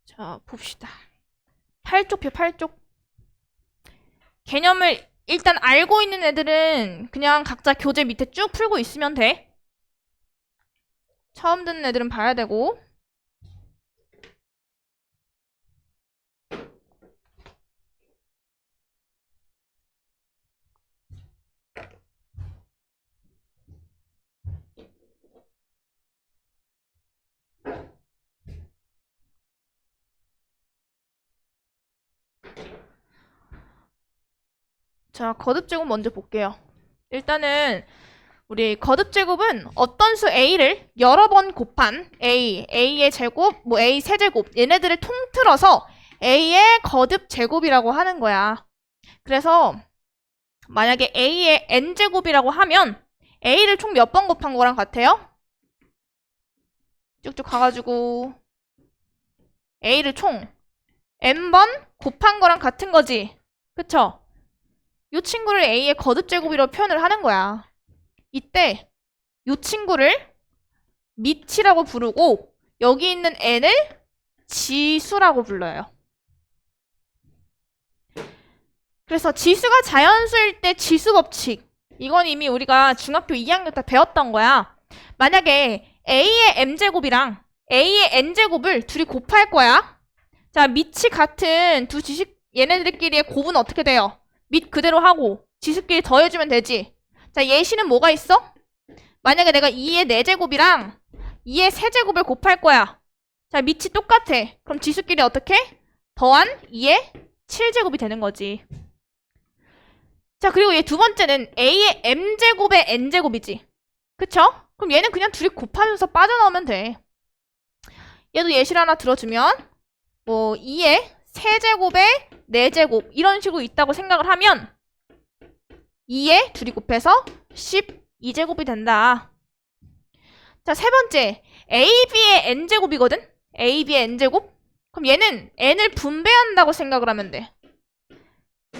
자, 봅시다. 8쪽표 8쪽. 개념을 일단 알고 있는 애들은 그냥 각자 교재 밑에 쭉 풀고 있으면 돼. 처음 듣는 애들은 봐야 되고. 자, 거듭제곱 먼저 볼게요. 일단은 우리 거듭제곱은 어떤 수 A를 여러 번 곱한 A의 제곱, 뭐 A 세제곱 얘네들을 통틀어서 A의 거듭제곱이라고 하는 거야. 그래서 만약에 A의 N제곱이라고 하면 A를 총 몇 번 곱한 거랑 같아요? 쭉쭉 가가지고 A를 총 N번 곱한 거랑 같은 거지. 그쵸? 이 친구를 A의 거듭제곱이라고 표현을 하는 거야. 이때 이 친구를 밑이라고 부르고 여기 있는 N을 지수라고 불러요. 그래서 지수가 자연수일 때 지수 법칙. 이건 이미 우리가 중학교 2학년 때 배웠던 거야. 만약에 A의 M제곱이랑 A의 N제곱을 둘이 곱할 거야. 자, 밑이 같은 두 지식 얘네들끼리의 곱은 어떻게 돼요? 밑 그대로 하고 지수끼리 더해주면 되지. 자, 예시는 뭐가 있어? 만약에 내가 2의 4제곱이랑 2의 세제곱을 곱할 거야. 자, 밑이 똑같아. 그럼 지수끼리 어떻게? 더한 2의 7제곱이 되는 거지. 자, 그리고 얘 두 번째는 A의 M제곱의 N제곱이지. 그쵸? 그럼 얘는 그냥 둘이 곱하면서 빠져나오면 돼. 얘도 예시를 하나 들어주면 뭐 2의 세제곱의 4제곱 이런 식으로 있다고 생각을 하면 2에 둘이 곱해서 12제곱이 된다. 자, 세 번째 AB의 N제곱이거든? AB의 N제곱? 그럼 얘는 N을 분배한다고 생각을 하면 돼.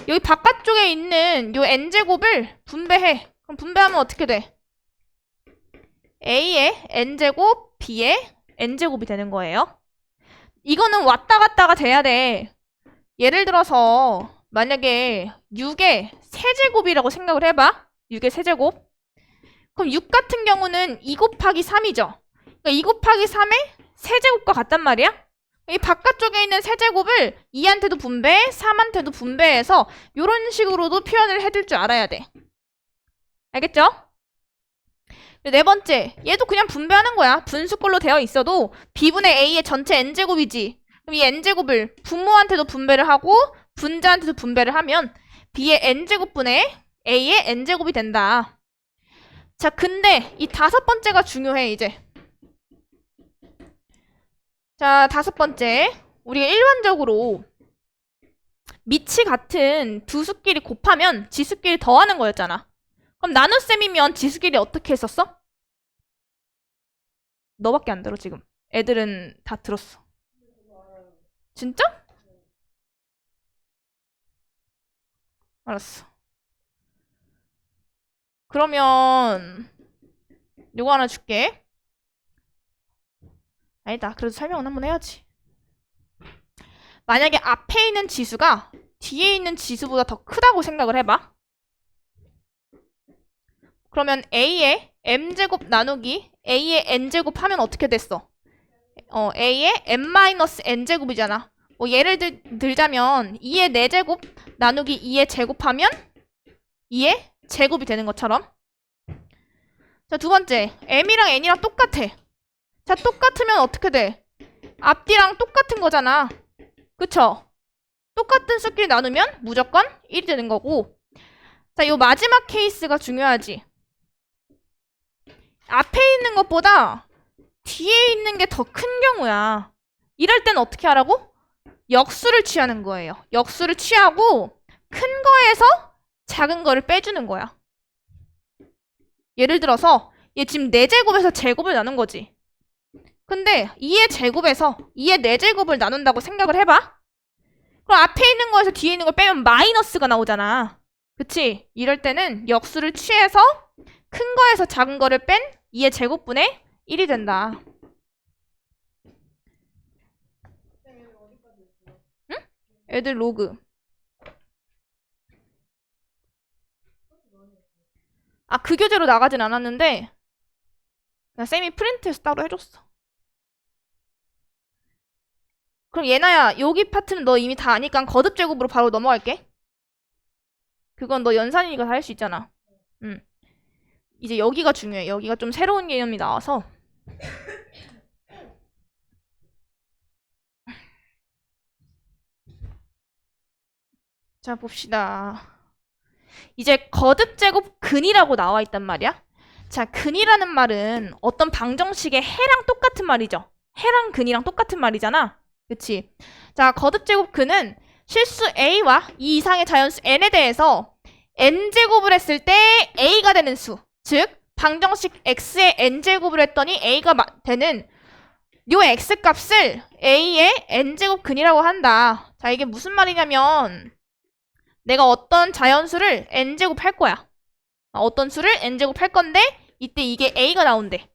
여기 바깥쪽에 있는 요 N제곱을 분배해. 그럼 분배하면 어떻게 돼? A의 N제곱, B의 N제곱이 되는 거예요. 이거는 왔다 갔다가 돼야 돼. 예를 들어서 만약에 6의 세제곱이라고 생각을 해봐. 6의 세제곱. 그럼 6 같은 경우는 2 곱하기 3이죠. 그러니까 2 곱하기 3의 세제곱과 같단 말이야. 이 바깥쪽에 있는 세제곱을 2한테도 분배, 3한테도 분배해서 이런 식으로도 표현을 해줄 줄 알아야 돼. 알겠죠? 네 번째, 얘도 그냥 분배하는 거야. 분수꼴로 되어 있어도 B분의 A의 전체 N제곱이지. 그럼 이 N제곱을 분모한테도 분배를 하고 분자한테도 분배를 하면 B의 N제곱분의 A의 N제곱이 된다. 자, 근데 이 다섯 번째가 중요해, 이제. 자, 다섯 번째. 우리가 일반적으로 밑이 같은 두 수끼리 곱하면 지수끼리 더하는 거였잖아. 그럼 나눗셈이면 지수끼리 어떻게 했었어? 너밖에 안 들어, 지금. 애들은 다 들었어. 진짜? 알았어. 그러면 요거 하나 줄게. 아니다. 그래도 설명은 한번 해야지. 만약에 앞에 있는 지수가 뒤에 있는 지수보다 더 크다고 생각을 해봐. 그러면 A의 M제곱 나누기 A의 N제곱 하면 어떻게 됐어? A의 M-N제곱이잖아. 뭐 예를 들자면 2의 4제곱 나누기 2의 제곱하면 2의 제곱이 되는 것처럼. 자, 두 번째. M이랑 N이랑 똑같아. 자, 똑같으면 어떻게 돼? 앞뒤랑 똑같은 거잖아. 그쵸? 똑같은 수끼리 나누면 무조건 1이 되는 거고. 자, 요 마지막 케이스가 중요하지. 앞에 있는 것보다 뒤에 있는 게 더 큰 경우야. 이럴 땐 어떻게 하라고? 역수를 취하는 거예요. 역수를 취하고 큰 거에서 작은 거를 빼주는 거야. 예를 들어서 얘 지금 4제곱에서 제곱을 나눈 거지. 근데 2의 제곱에서 2의 4제곱을 나눈다고 생각을 해봐. 그럼 앞에 있는 거에서 뒤에 있는 걸 빼면 마이너스가 나오잖아. 그치? 이럴 때는 역수를 취해서 큰 거에서 작은 거를 뺀 2의 제곱분의 1이 된다. 애들 로그. 아, 그 교재로 나가진 않았는데 그냥 쌤이 프린트해서 따로 해줬어. 그럼 예나야, 여기 파트는 너 이미 다 아니까 거듭 제곱으로 바로 넘어갈게. 그건 너 연산이니까 다 할 수 있잖아. 이제 여기가 중요해. 여기가 좀 새로운 개념이 나와서. 자, 봅시다. 이제 거듭 제곱 근이라고 나와 있단 말이야. 자, 근이라는 말은 어떤 방정식의 해랑 똑같은 말이죠. 해랑 근이랑 똑같은 말이잖아. 그치? 자, 거듭 제곱 근은 실수 a와 이 이상의 자연수 n에 대해서 n제곱을 했을 때 a가 되는 수. 즉, 방정식 x의 n제곱을 했더니 a가 되는 요 x값을 a의 n제곱 근이라고 한다. 자, 이게 무슨 말이냐면 내가 어떤 자연수를 n제곱 할 거야. 어떤 수를 n제곱 할 건데 이때 이게 a가 나온대.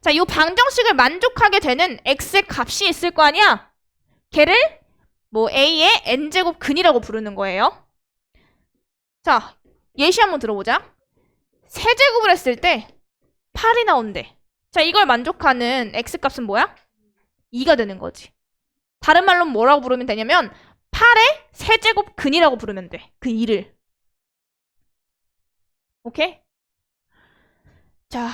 자, 이 방정식을 만족하게 되는 x의 값이 있을 거 아니야? 걔를 뭐 a의 n제곱 근이라고 부르는 거예요. 자, 예시 한번 들어보자. 세제곱을 했을 때 8이 나온대. 자, 이걸 만족하는 x값은 뭐야? 2가 되는 거지. 다른 말로 뭐라고 부르면 되냐면 8의 세제곱 근이라고 부르면 돼. 그 2를. 오케이? 자,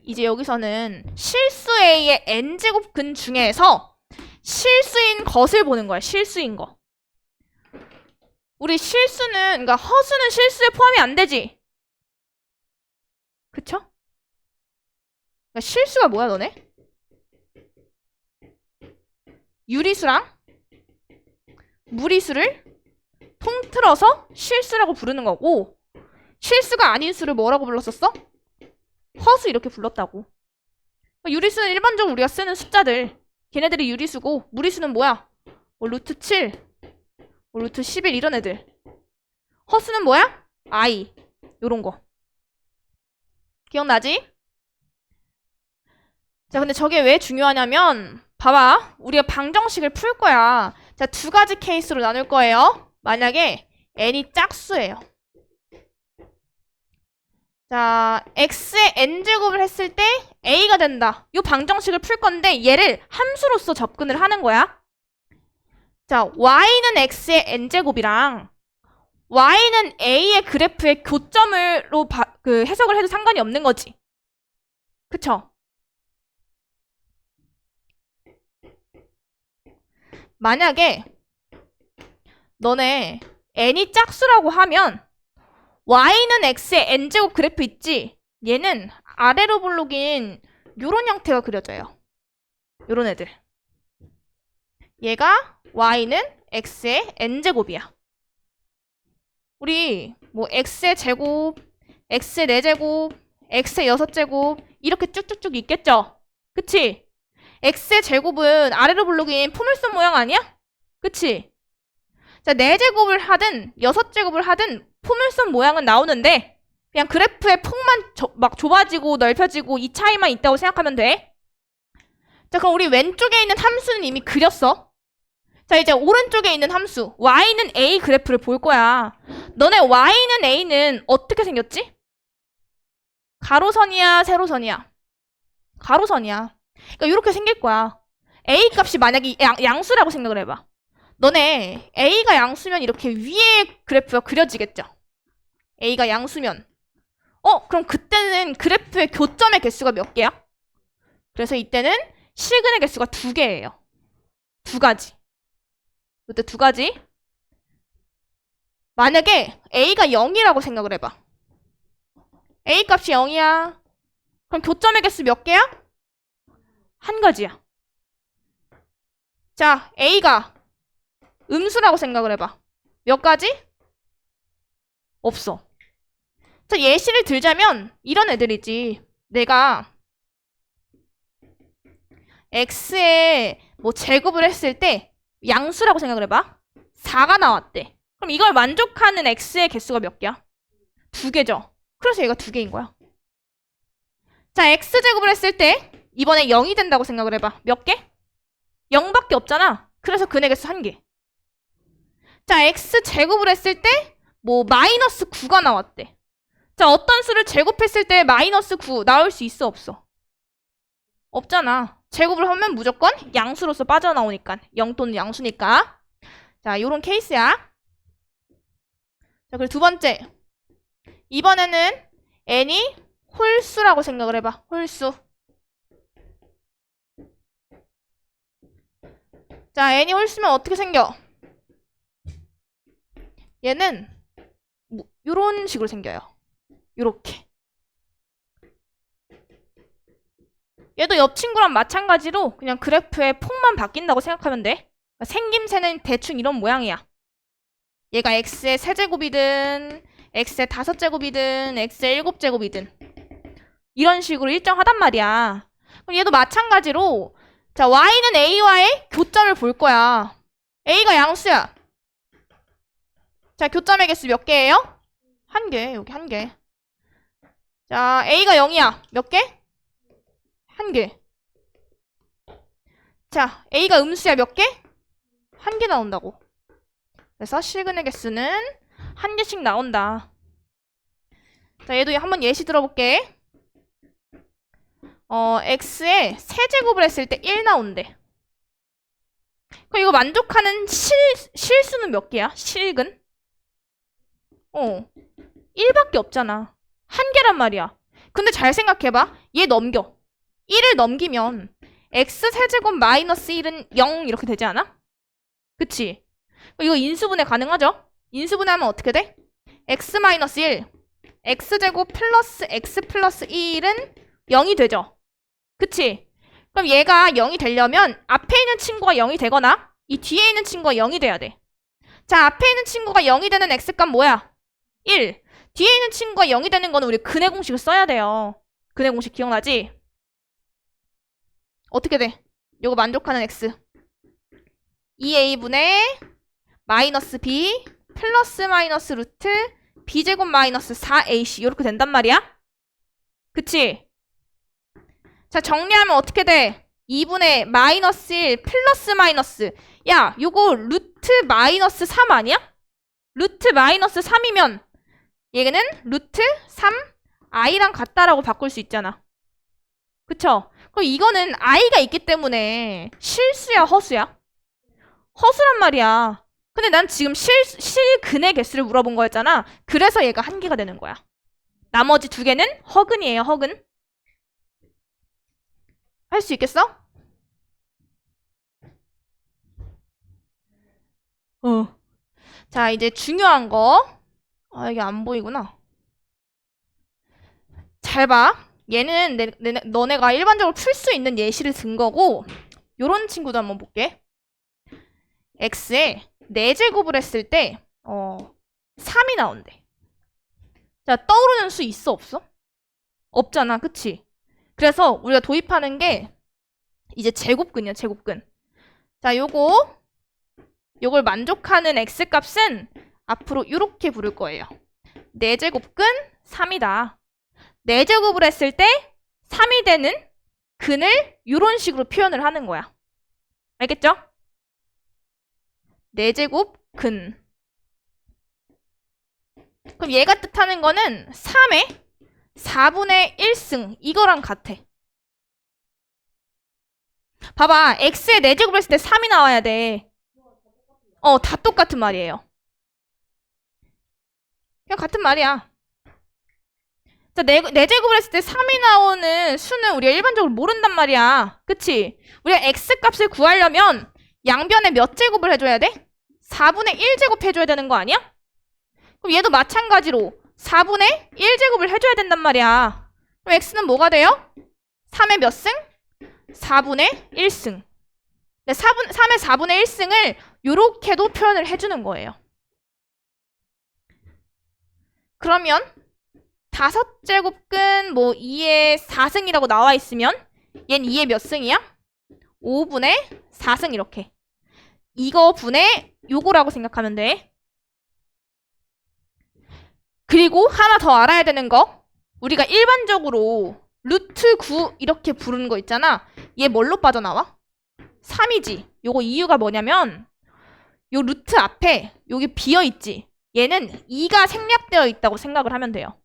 이제 여기서는 실수 a의 n제곱 근 중에서 실수인 것을 보는 거야. 실수인 거. 우리 실수는, 그러니까 허수는 실수에 포함이 안 되지. 그쵸? 그러니까 실수가 뭐야, 너네? 유리수랑 무리수를 통틀어서 실수라고 부르는 거고, 실수가 아닌 수를 뭐라고 불렀었어? 허수 이렇게 불렀다고. 유리수는 일반적으로 우리가 쓰는 숫자들, 걔네들이 유리수고, 무리수는 뭐야? 뭐 루트 7, 뭐 루트 11 이런 애들. 허수는 뭐야? i 요런 거. 기억나지? 자, 근데 저게 왜 중요하냐면 봐봐. 우리가 방정식을 풀 거야. 자, 두 가지 케이스로 나눌 거예요. 만약에 n이 짝수예요. 자, x의 n제곱을 했을 때 a가 된다. 이 방정식을 풀 건데 얘를 함수로서 접근을 하는 거야. 자, y는 x의 n제곱이랑 y는 a의 그래프의 교점으로 해석을 해도 상관이 없는 거지. 그쵸? 만약에 너네 n이 짝수라고 하면 y는 x의 n제곱 그래프 있지? 얘는 아래로 블록인 요런 형태가 그려져요. 요런 애들. 얘가 y는 x의 n제곱이야. 우리 뭐 x의 제곱, x의 4제곱, x의 6제곱 이렇게 쭉쭉쭉 있겠죠? 그치? x의 제곱은 아래로 블록인 포물선 모양 아니야? 그치? 자, 4제곱을 하든 6제곱을 하든 포물선 모양은 나오는데 그냥 그래프의 폭만 막 좁아지고 넓혀지고 이 차이만 있다고 생각하면 돼. 자, 그럼 우리 왼쪽에 있는 함수는 이미 그렸어. 자, 이제 오른쪽에 있는 함수 y는 a 그래프를 볼 거야. 너네 y는 a는 어떻게 생겼지? 가로선이야, 세로선이야? 가로선이야. 그러니까 이렇게 생길 거야. a 값이 만약에 양수라고 생각을 해봐. 너네 a가 양수면 이렇게 위에 그래프가 그려지겠죠? a가 양수면. 그럼 그때는 그래프의 교점의 개수가 몇 개야? 그래서 이때는 실근의 개수가 2개예요. 2가지. 이때 2가지. 만약에 a가 0이라고 생각을 해봐. a 값이 0이야. 그럼 교점의 개수 몇 개야? 1가지야. 자, a가 음수라고 생각을 해봐. 몇 가지? 없어. 자, 예시를 들자면 이런 애들이지. 내가 x의 뭐 제곱을 했을 때 양수라고 생각을 해봐. 4가 나왔대. 그럼 이걸 만족하는 x의 개수가 몇 개야? 2개죠. 그래서 얘가 2개인 거야. 자, x제곱을 했을 때 이번에 0이 된다고 생각을 해봐. 몇 개? 0밖에 없잖아. 그래서 근의 개수 1개. 자, x 제곱을 했을 때 뭐 마이너스 9가 나왔대. 자, 어떤 수를 제곱했을 때 마이너스 9 나올 수 있어, 없어? 없잖아. 제곱을 하면 무조건 양수로서 빠져나오니까. 0 또는 양수니까. 자, 요런 케이스야. 자, 그리고 두 번째. 이번에는 n이 홀수라고 생각을 해봐. 홀수. 자, n이 홀수면 어떻게 생겨? 얘는 뭐 요런 식으로 생겨요. 요렇게. 얘도 옆 친구랑 마찬가지로 그냥 그래프의 폭만 바뀐다고 생각하면 돼. 그러니까 생김새는 대충 이런 모양이야. 얘가 x의 세제곱이든 x의 5제곱이든 x의 7제곱이든 이런 식으로 일정하단 말이야. 그럼 얘도 마찬가지로 자, y는 a와의 교점을 볼 거야. a가 양수야. 자, 교점의 개수 몇 개예요? 한 개. 여기 한 개. 자, a가 0이야. 몇 개? 한 개. 자, a가 음수야. 몇 개? 한 개 나온다고. 그래서 실근의 개수는 한 개씩 나온다. 자, 얘도 한번 예시 들어볼게. x의 세제곱을 했을 때 1 나온대. 그럼 이거 만족하는 실수는 몇 개야? 실근? 1밖에 없잖아. 한 개란 말이야. 근데 잘 생각해봐. 얘 넘겨. 1을 넘기면 x 세제곱 마이너스 1은 0 이렇게 되지 않아? 그치? 이거 인수분해 가능하죠? 인수분해하면 어떻게 돼? x 마이너스 1, x제곱 플러스 x 플러스 1은 0이 되죠? 그치? 그럼 얘가 0이 되려면 앞에 있는 친구가 0이 되거나 이 뒤에 있는 친구가 0이 돼야 돼. 자, 앞에 있는 친구가 0이 되는 x값 뭐야? 1. 뒤에 있는 친구가 0이 되는 거는 우리 근의 공식을 써야 돼요. 근의 공식 기억나지? 어떻게 돼? 요거 만족하는 x 2a분의 마이너스 b 플러스 마이너스 루트 b제곱 마이너스 4ac 이렇게 된단 말이야? 그치? 자, 정리하면 어떻게 돼? 2분의 마이너스 1 플러스 마이너스. 야, 요거 루트 마이너스 3 아니야? 루트 마이너스 3이면 얘는 루트 3i랑 같다라고 바꿀 수 있잖아. 그쵸? 그럼 이거는 i가 있기 때문에 실수야, 허수야? 허수란 말이야. 근데 난 지금 실근의 개수를 물어본 거였잖아. 그래서 얘가 한 개가 되는 거야. 나머지 두 개는 허근이에요, 허근. 할 수 있겠어? 자, 이제 중요한 거. 이게 안 보이구나. 잘 봐. 얘는 너네가 일반적으로 풀 수 있는 예시를 든 거고, 요런 친구도 한번 볼게. x에 4제곱을 했을 때 3이 나온대. 자, 떠오르는 수 있어, 없어? 없잖아, 그치? 그래서 우리가 도입하는 게 이제 제곱근이야, 제곱근. 자, 요걸 만족하는 x값은 앞으로 이렇게 부를 거예요. 4제곱근 3이다. 4제곱을 했을 때 3이 되는 근을 이런 식으로 표현을 하는 거야. 알겠죠? 4제곱 근. 그럼 얘가 뜻하는 거는 3의 4분의 1승 이거랑 같아. 봐봐. x에 4제곱을 했을 때 3이 나와야 돼. 다 똑같은 말이에요. 그냥 같은 말이야. 자, 4제곱을 했을 때 3이 나오는 수는 우리가 일반적으로 모른단 말이야. 그치? 우리가 x값을 구하려면 양변에 몇 제곱을 해줘야 돼? 4분의 1제곱 해줘야 되는 거 아니야? 그럼 얘도 마찬가지로 4분의 1제곱을 해줘야 된단 말이야. 그럼 x는 뭐가 돼요? 3의 몇 승? 4분의 1승. 3의 4분의 1승을 요렇게도 표현을 해주는 거예요. 그러면 5제곱근 2의 4승이라고 나와 있으면 얘는 2의 몇 승이야? 5분의 4승 이렇게. 이거 분의 요거라고 생각하면 돼. 그리고 하나 더 알아야 되는 거. 우리가 일반적으로 루트 9 이렇게 부르는 거 있잖아. 얘 뭘로 빠져나와? 3이지. 요거 이유가 뭐냐면 요 루트 앞에 여기 비어있지? 얘는 2가 생략되어 있다고 생각을 하면 돼요.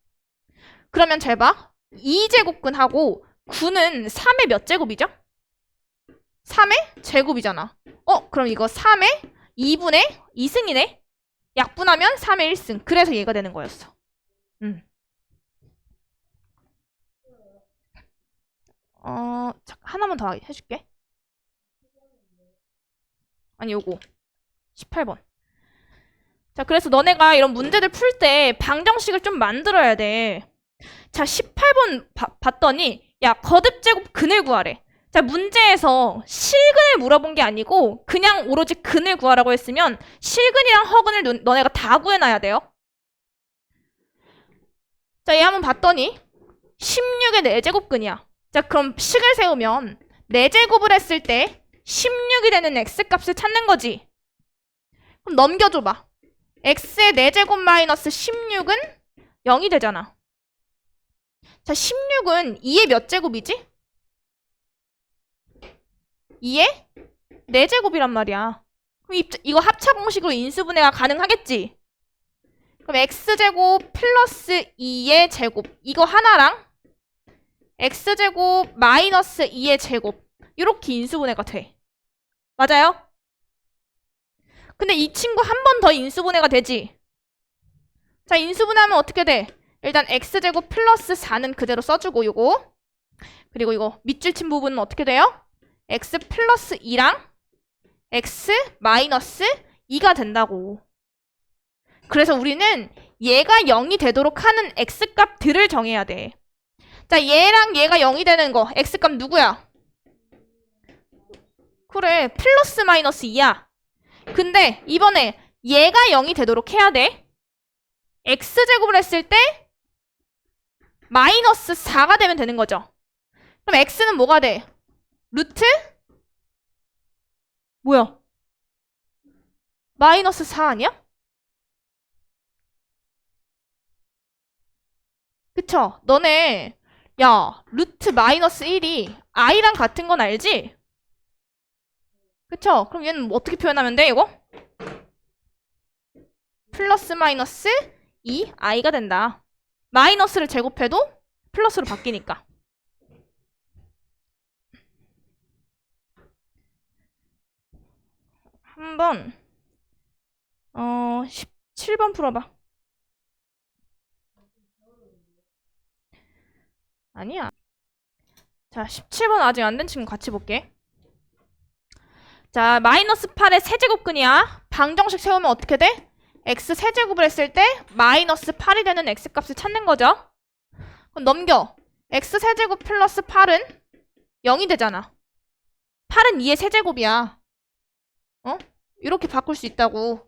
그러면 잘 봐. 2제곱근하고 9는 3의 몇 제곱이죠? 3의 제곱이잖아. 그럼 이거 3의 2분의 2승이네? 약분하면 3의 1승. 그래서 얘가 되는 거였어. 하나만 더 해줄게. 아니, 요거. 18번. 자, 그래서 너네가 이런 문제들 풀 때 방정식을 좀 만들어야 돼. 자, 18번 봤더니, 야, 거듭제곱 근을 구하래. 자, 문제에서 실근을 물어본 게 아니고 그냥 오로지 근을 구하라고 했으면 실근이랑 허근을 너네가 다 구해놔야 돼요. 자, 얘 한번 봤더니 16의 4제곱근이야. 자, 그럼 식을 세우면 4제곱을 했을 때 16이 되는 x값을 찾는 거지. 그럼 넘겨줘봐. x의 4제곱 마이너스 16은 0이 되잖아. 자, 16은 2의 몇 제곱이지? 2의 4제곱이란 말이야. 그럼 이거 합차 공식으로 인수분해가 가능하겠지? 그럼 x제곱 플러스 2의 제곱 이거 하나랑 x제곱 마이너스 2의 제곱 이렇게 인수분해가 돼. 맞아요? 근데 이 친구 한 번 더 인수분해가 되지? 자, 인수분해하면 어떻게 돼? 일단 x제곱 플러스 4는 그대로 써주고 요거 그리고 이거 밑줄 친 부분은 어떻게 돼요? x 플러스 2랑 x 마이너스 2가 된다고. 그래서 우리는 얘가 0이 되도록 하는 x값들을 정해야 돼. 자, 얘랑 얘가 0이 되는 거 x값 누구야? 그래, 플러스 마이너스 2야. 근데 이번에 얘가 0이 되도록 해야 돼. x제곱을 했을 때 마이너스 4가 되면 되는 거죠. 그럼 x는 뭐가 돼? 루트? 뭐야? 마이너스 4 아니야? 그쵸? 너네 야, 루트 마이너스 1이 i랑 같은 건 알지? 그쵸? 그럼 얘는 어떻게 표현하면 돼, 이거? 플러스 마이너스 2i가 된다. 마이너스를 제곱해도 플러스로 바뀌니까. 한번 17번 풀어봐. 아니야. 자, 17번 아직 안 된 친구 같이 볼게. 자, 마이너스 8의 세제곱근이야. 방정식 세우면 어떻게 돼? x 세제곱을 했을 때 마이너스 8이 되는 x값을 찾는 거죠. 그럼 넘겨. x 세제곱 플러스 8은 0이 되잖아. 8은 2의 세제곱이야. 이렇게 바꿀 수 있다고.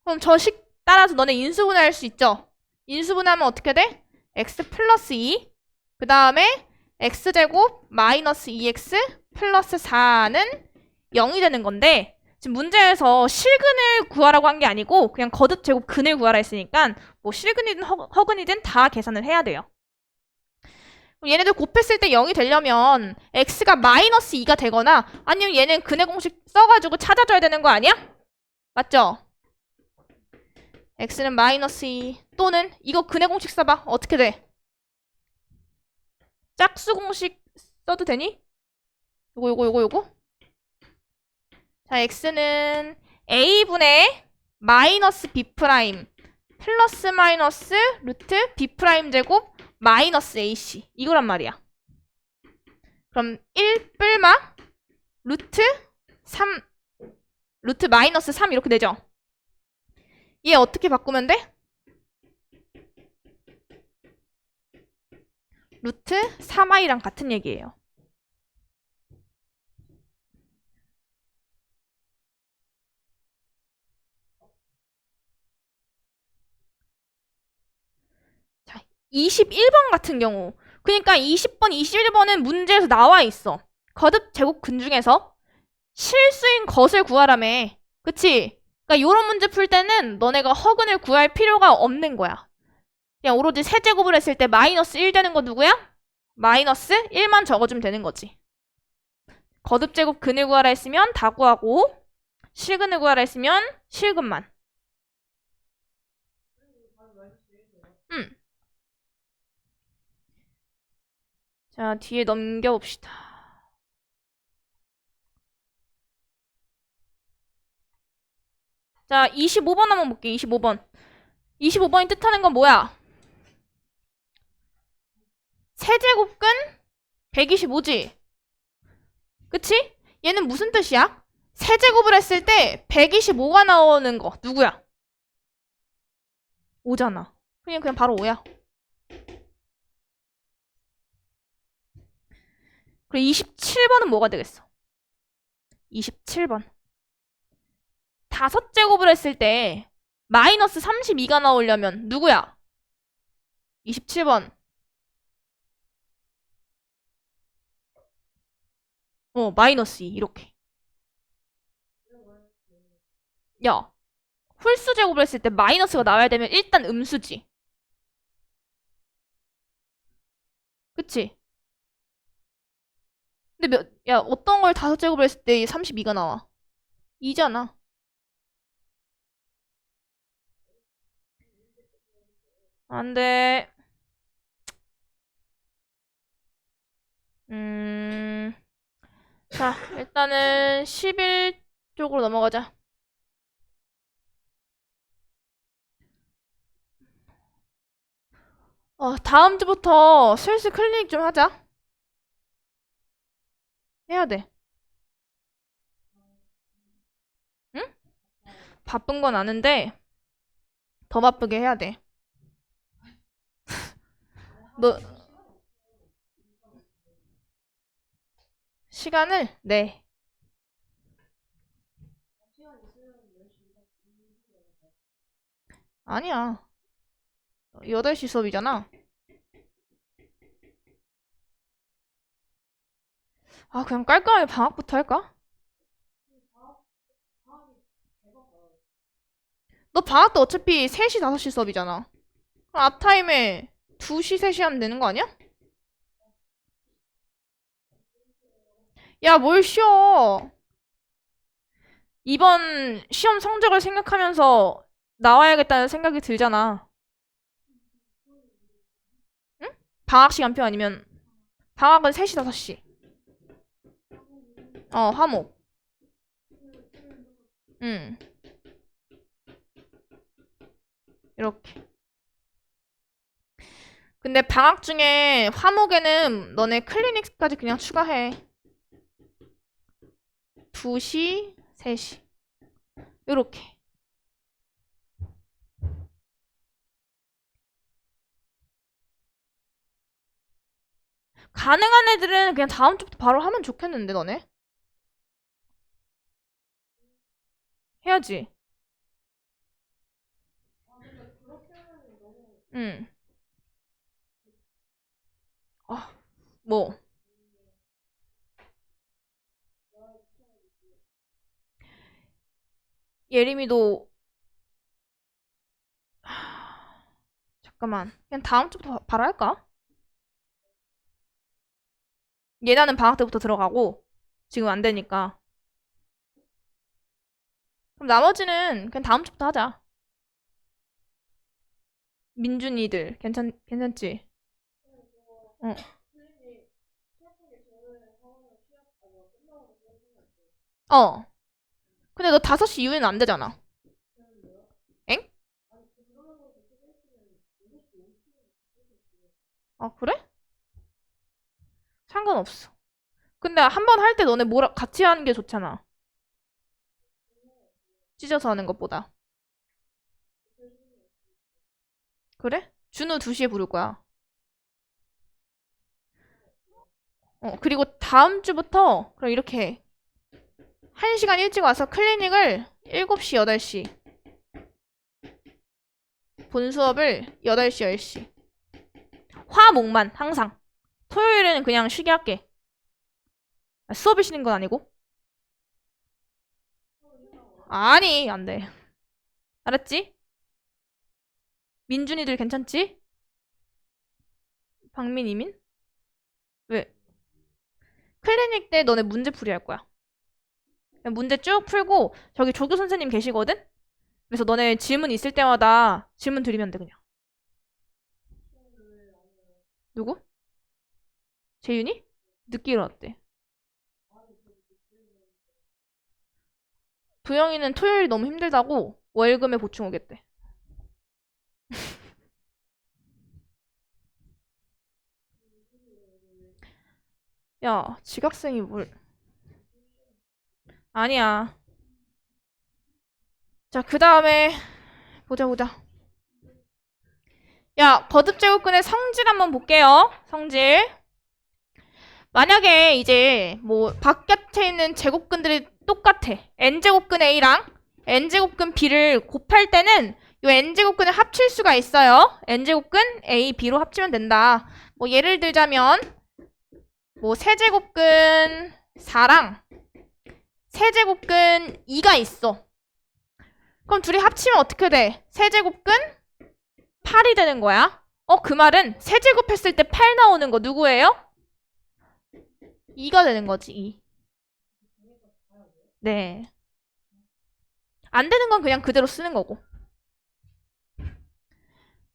그럼 저 식 따라서 너네 인수분해할 수 있죠? 인수분해하면 어떻게 돼? x 플러스 2 그 다음에 x제곱 마이너스 2x 플러스 4는 0이 되는 건데 지금 문제에서 실근을 구하라고 한 게 아니고 그냥 거듭 제곱 근을 구하라 했으니까 뭐 실근이든 허근이든 다 계산을 해야 돼요. 얘네들 곱했을 때 0이 되려면 x가 마이너스 2가 되거나 아니면 얘는 근의 공식 써가지고 찾아줘야 되는 거 아니야? 맞죠? x는 마이너스 2 또는 이거 근의 공식 써봐. 어떻게 돼? 짝수 공식 써도 되니? 요거 자, x는 a분의 마이너스 b 프라임 플러스 마이너스 루트 b 프라임 제곱 마이너스 ac 이거란 말이야. 그럼 1 뿔마 루트 3 루트 마이너스 3 이렇게 되죠. 얘 어떻게 바꾸면 돼? 루트 3i랑 같은 얘기예요. 자, 21번 같은 경우 그러니까 20번, 21번은 문제에서 나와 있어. 거듭 제곱 근 중에서 실수인 것을 구하라며. 그치? 그러니까 이런 문제 풀 때는 너네가 허근을 구할 필요가 없는 거야. 그냥 오로지 세제곱을 했을 때 마이너스 1 되는 거 누구야? 마이너스 1만 적어주면 되는 거지. 거듭 제곱 근을 구하라 했으면 다 구하고 실근을 구하라 했으면 실근만. 음. 자, 뒤에 넘겨봅시다. 자, 25번 한번 볼게. 25번. 25번이 뜻하는 건 뭐야? 세제곱근 125지. 그치? 얘는 무슨 뜻이야? 세제곱을 했을 때 125가 나오는 거. 누구야? 5잖아. 그냥 바로 5야. 그리고 27번은 뭐가 되겠어? 27번. 5제곱을 했을 때 마이너스 32가 나오려면 누구야? 27번. 마이너스 2 이렇게. 야, 홀수 제곱을 했을 때 마이너스가 나와야 되면 일단 음수지. 그치? 근데 야, 어떤 걸 5제곱을 했을 때 32가 나와? 2잖아. 안 돼. 자, 일단은 11 쪽으로 넘어가자. 다음 주부터 슬슬 클리닉 좀 하자. 해야 돼. 응? 바쁜 건 아는데 더 바쁘게 해야 돼. 너 시간을 네. 아니야. 8시 수업이잖아. 그냥 깔끔하게 방학부터 할까? 너 방학 때 어차피 3시, 5시 수업이잖아. 그럼 앞타임에 2시, 3시 하면 되는 거 아니야? 야, 뭘 쉬어. 이번 시험 성적을 생각하면서 나와야겠다는 생각이 들잖아. 응? 방학 시간표 아니면 방학은 3시, 5시. 화목. 응. 이렇게. 근데 방학 중에 화목에는 너네 클리닉까지 그냥 추가해. 2시, 3시. 요렇게. 가능한 애들은 그냥 다음 주부터 바로 하면 좋겠는데, 너네? 해야지. 응. 뭐. 예림이도 잠깐만. 그냥 다음 주부터 바로 할까? 예나는 방학 때부터 들어가고 지금 안 되니까. 그럼 나머지는 그냥 다음 주부터 하자. 민준이들 괜찮지? 어. 어. 근데 너 5시 이후에는 안 되잖아. 엥? 그래? 상관없어. 근데 한 번 할 때 너네 뭐라 같이 하는 게 좋잖아. 찢어서 하는 것보다. 그래? 준우 2시에 부를 거야. 그리고 다음 주부터 그럼 이렇게 해. 1시간 일찍 와서 클리닉을 7시, 8시. 본 수업을 8시, 10시. 화목만 항상. 토요일에는 그냥 쉬게 할게. 수업을 쉬는 건 아니고. 아니, 안 돼. 알았지? 민준이들 괜찮지? 박민, 이민? 왜? 클리닉 때 너네 문제풀이 할 거야. 문제 쭉 풀고 저기 조교 선생님 계시거든? 그래서 너네 질문 있을 때마다 질문 드리면 돼 그냥. 누구? 재윤이? 늦게 일어났대. 부영이는 토요일이 너무 힘들다고 월급에 보충 오겠대. 야, 지각생이 뭘. 아니야. 자, 그 다음에 보자. 야, 거듭제곱근의 성질 한번 볼게요. 성질. 만약에 이제 뭐 바깥에 있는 제곱근들이 똑같아. n제곱근 A랑 n제곱근 B를 곱할 때는 이 n제곱근을 합칠 수가 있어요. n제곱근 A, B로 합치면 된다. 뭐 예를 들자면 뭐 세제곱근 4랑 세제곱근 2가 있어. 그럼 둘이 합치면 어떻게 돼? 세제곱근 8이 되는 거야. 그 말은 세제곱 했을 때 8 나오는 거 누구예요? 2가 되는 거지, 2. 네. 안 되는 건 그냥 그대로 쓰는 거고.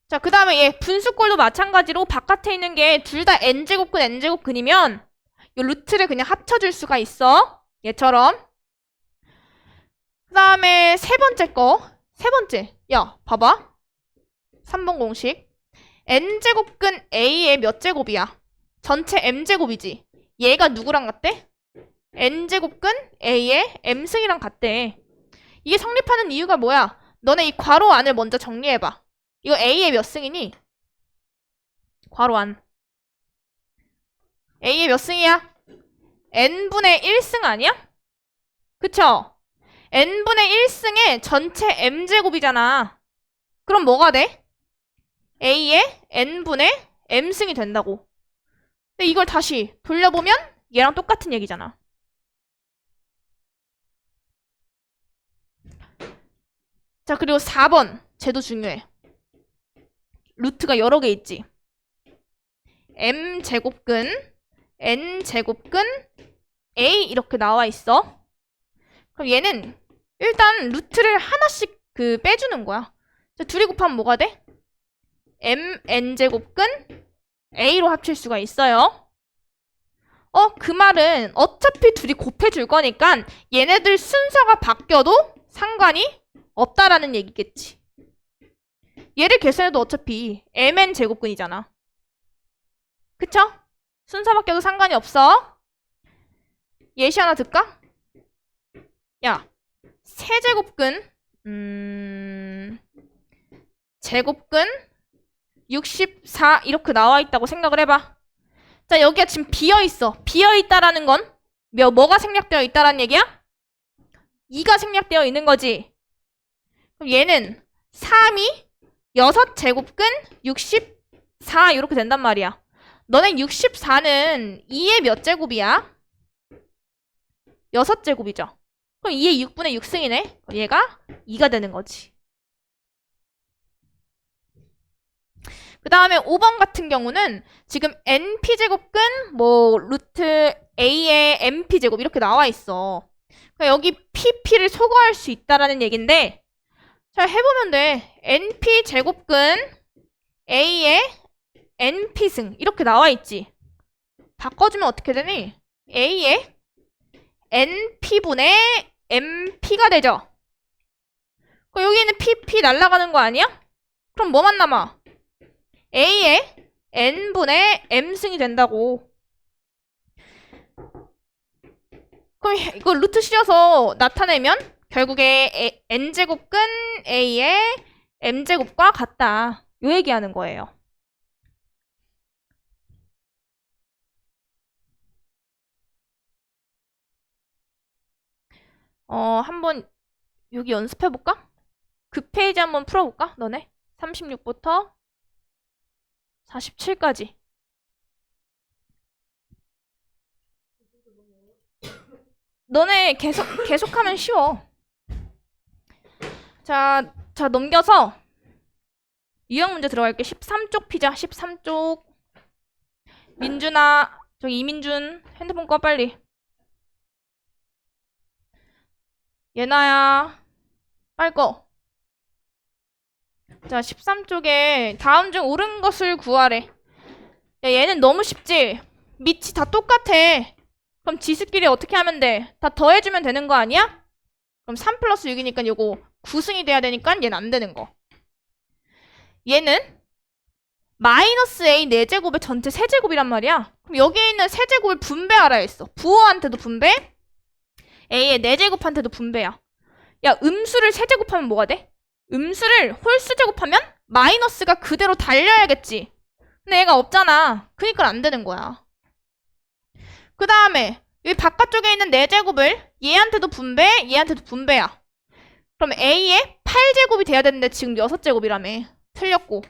자, 그 다음에 얘 분수꼴도 마찬가지로 바깥에 있는 게 둘 다 n제곱근 n제곱근이면 이 루트를 그냥 합쳐줄 수가 있어. 얘처럼. 그 다음에 세 번째 거. 세 번째. 야, 봐봐. 3번 공식. n제곱근 A의 몇 제곱이야? 전체 m제곱이지. 얘가 누구랑 같대? n제곱근 A의 m승이랑 같대. 이게 성립하는 이유가 뭐야? 너네 이 괄호 안을 먼저 정리해봐. 이거 A의 몇 승이니? 괄호 안. A의 몇 승이야? n분의 1승 아니야? 그쵸? n분의 1승의 전체 m제곱이잖아. 그럼 뭐가 돼? A의 n분의 m승이 된다고. 근데 이걸 다시 돌려보면 얘랑 똑같은 얘기잖아. 자, 그리고 4번. 쟤도 중요해. 루트가 여러 개 있지. m제곱근, n제곱근, a 이렇게 나와 있어. 그럼 얘는 일단 루트를 하나씩 빼주는 거야. 자, 둘이 곱하면 뭐가 돼? mn제곱근 a로 합칠 수가 있어요. 그 말은 어차피 둘이 곱해줄 거니까 얘네들 순서가 바뀌어도 상관이 없다라는 얘기겠지. 얘를 계산해도 어차피 mn 제곱근이잖아. 그쵸? 순서 바뀌어도 상관이 없어. 예시 하나 들까? 야, 세제곱근 제곱근 64 이렇게 나와 있다고 생각을 해봐. 자, 여기가 지금 비어있어. 비어있다라는 건 뭐가 생략되어 있다라는 얘기야? 2가 생략되어 있는 거지. 그럼 얘는 3이 6제곱근 64 이렇게 된단 말이야. 너네 64는 2의 몇 제곱이야? 6제곱이죠. 그럼 2의 6분의 6승이네. 얘가 2가 되는 거지. 그 다음에 5번 같은 경우는 지금 np제곱근 뭐 루트 a의 np제곱 이렇게 나와 있어. 그러니까 여기 pp를 소거할 수 있다라는 얘긴데 잘 해보면 돼. np제곱근 a의 np승 이렇게 나와 있지. 바꿔주면 어떻게 되니? a의 np분의 mp가 되죠. 그럼 여기는 pp 날아가는 거 아니야? 그럼 뭐만 남아? a의 n분의 m승이 된다고. 그럼 이거 루트 실어서 나타내면 결국에 n제곱근 a의 m제곱과 같다. 요 얘기하는 거예요. 한번 여기 연습해볼까? 그 페이지 한번 풀어볼까? 너네? 36부터 47까지. 너네 계속하면 쉬워. 자, 넘겨서 유형 문제 들어갈게. 13쪽 피자. 13쪽. 민준아, 저기 이민준 핸드폰 꺼 빨리. 예나야, 빨리 꺼. 자, 13쪽에 다음 중 옳은 것을 구하래. 야, 얘는 너무 쉽지? 밑이 다 똑같아. 그럼 지수끼리 어떻게 하면 돼? 다 더해주면 되는 거 아니야? 그럼 3 플러스 6이니까 요거 9승이 돼야 되니까 얘는 안 되는 거. 얘는 마이너스 A 4제곱의 전체 세제곱이란 말이야. 그럼 여기에 있는 세제곱을 분배하라 했어. 부호한테도 분배, A의 4제곱한테도 분배야. 야, 음수를 세제곱하면 뭐가 돼? 음수를 홀수 제곱하면 마이너스가 그대로 달려야겠지. 근데 얘가 없잖아. 그니까 안 되는 거야. 그 다음에 여기 바깥쪽에 있는 4제곱을 얘한테도 분배, 얘한테도 분배야. 그럼 A의 8제곱이 돼야 되는데 지금 6제곱이라며. 틀렸고.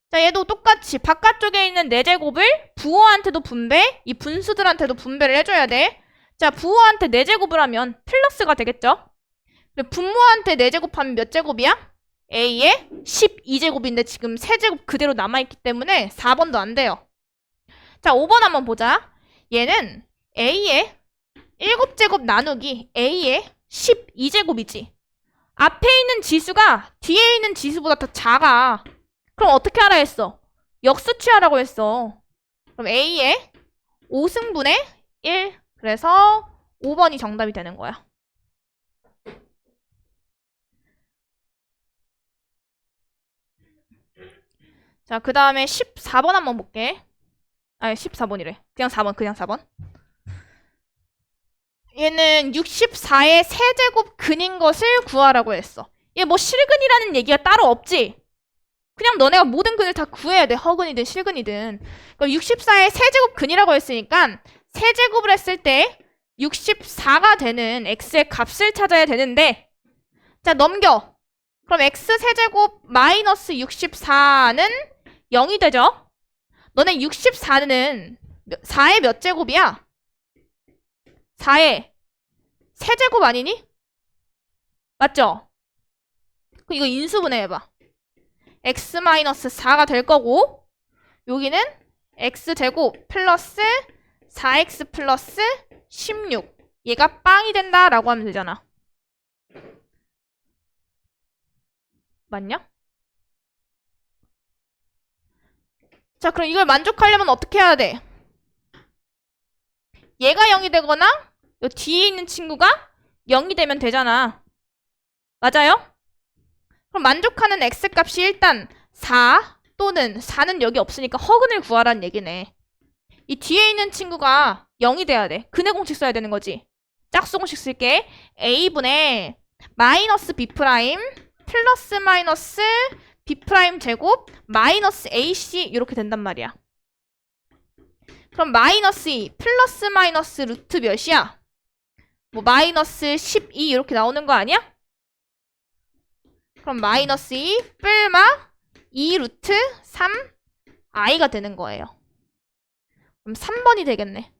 자, 얘도 똑같이 바깥쪽에 있는 4제곱을 부호한테도 분배, 이 분수들한테도 분배를 해줘야 돼. 자, 부호한테 4제곱을 하면 플러스가 되겠죠? 분모한테 4제곱하면 몇 제곱이야? A의 12제곱인데 지금 3제곱 그대로 남아있기 때문에 4번도 안 돼요. 자, 5번 한번 보자. 얘는 A의 7제곱 나누기 A의 12제곱이지. 앞에 있는 지수가 뒤에 있는 지수보다 더 작아. 그럼 어떻게 하라 했어? 역수 취하라고 했어. 그럼 A의 5승분의 1. 그래서 5번이 정답이 되는 거야. 자, 그 다음에 14번 한번 볼게. 아니, 14번이래. 그냥 4번. 얘는 64의 세제곱 근인 것을 구하라고 했어. 얘 뭐 실근이라는 얘기가 따로 없지? 그냥 너네가 모든 근을 다 구해야 돼. 허근이든 실근이든. 그럼 64의 세제곱 근이라고 했으니까 세제곱을 했을 때 64가 되는 x의 값을 찾아야 되는데, 자, 넘겨. 그럼 x 세제곱 마이너스 64는 0이 되죠? 너네 64는 4의 몇 제곱이야? 4의 세제곱 아니니? 맞죠? 그럼 이거 인수분해 해봐. x-4가 될 거고, 여기는 x제곱 플러스 4x 플러스 16. 얘가 빵이 된다라고 하면 되잖아. 맞냐? 자, 그럼 이걸 만족하려면 어떻게 해야 돼? 얘가 0이 되거나 요 뒤에 있는 친구가 0이 되면 되잖아. 맞아요? 그럼 만족하는 x값이 일단 4 또는 4는 여기 없으니까 허근을 구하라는 얘기네. 이 뒤에 있는 친구가 0이 돼야 돼. 근해 공식 써야 되는 거지. 짝수 공식 쓸게. a분의 마이너스 b 프라임 플러스 마이너스 b 프라임 제곱 마이너스 ac 이렇게 된단 말이야. 그럼 마이너스 2 플러스 마이너스 루트 몇이야? 뭐 마이너스 12 이렇게 나오는 거 아니야? 그럼 마이너스 2 뿔마 2 루트 3 i가 되는 거예요. 그럼 3번이 되겠네.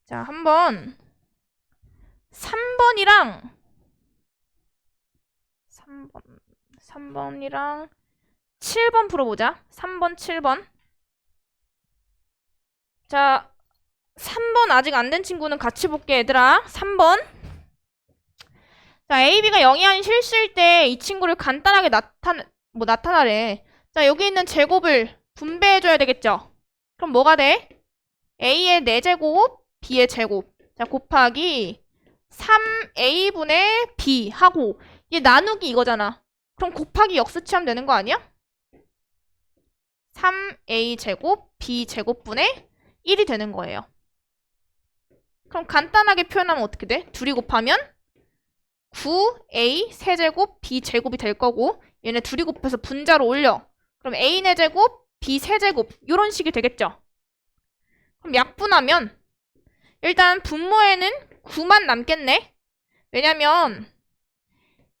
자, 한번 3번이랑 7번 풀어보자. 3번, 7번. 자, 3번 아직 안 된 친구는 같이 볼게, 얘들아. 3번. 자, A, B가 0이 아닌 실수일 때 이 친구를 간단하게 나타나래. 자, 여기 있는 제곱을 분배해줘야 되겠죠? 그럼 뭐가 돼? A의 4제곱, B의 제곱. 자, 곱하기 3A분의 B 하고 얘 나누기 이거잖아. 그럼 곱하기 역수치하면 되는 거 아니야? 3A제곱, B제곱분의 1이 되는 거예요. 그럼 간단하게 표현하면 어떻게 돼? 둘이 곱하면 9A 세제곱 B 제곱이 될 거고 얘네 둘이 곱해서 분자로 올려. 그럼 A 4제곱 B 세제곱 이런 식이 되겠죠. 그럼 약분하면 일단 분모에는 9만 남겠네. 왜냐면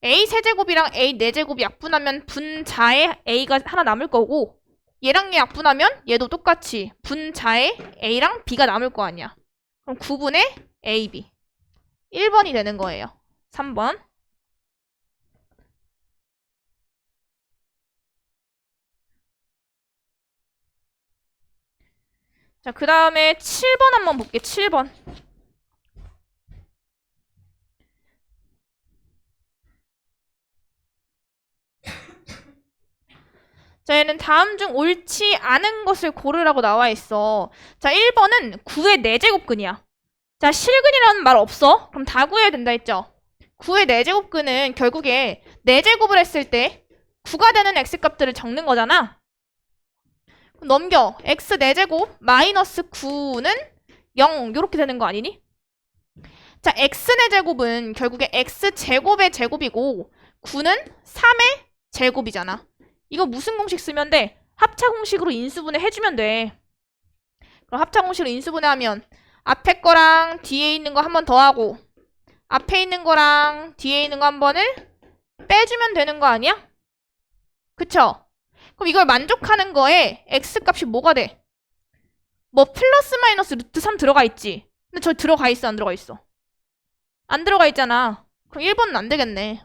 A 세제곱이랑 A 4제곱이 약분하면 분자에 A가 하나 남을 거고 얘랑 얘 약분하면 얘도 똑같이 분자에 A랑 B가 남을 거 아니야. 그럼 9분의 AB 1번이 되는 거예요. 3번. 자, 그 다음에 7번 한번 볼게. 7번. 자, 얘는 다음 중 옳지 않은 것을 고르라고 나와 있어. 자, 1번은 9의 4제곱근이야. 자, 실근이라는 말 없어? 그럼 다 구해야 된다 했죠? 9의 4제곱근은 결국에 4제곱을 했을 때 9가 되는 x값들을 적는 거잖아. 그럼 넘겨. x 4제곱 마이너스 9는 0 이렇게 되는 거 아니니? 자, x 4제곱은 결국에 x제곱의 제곱이고 9는 3의 제곱이잖아. 이거 무슨 공식 쓰면 돼? 합차 공식으로 인수분해 해주면 돼. 그럼 합차 공식으로 인수분해하면 앞에 거랑 뒤에 있는 거 한 번 더하고 앞에 있는 거랑 뒤에 있는 거 한 번을 빼주면 되는 거 아니야? 그쵸? 그럼 이걸 만족하는 거에 x값이 뭐가 돼? 뭐 플러스 마이너스 루트 3 들어가 있지? 근데 저 들어가 있어 안 들어가 있어? 안 들어가 있잖아. 그럼 1번은 안 되겠네.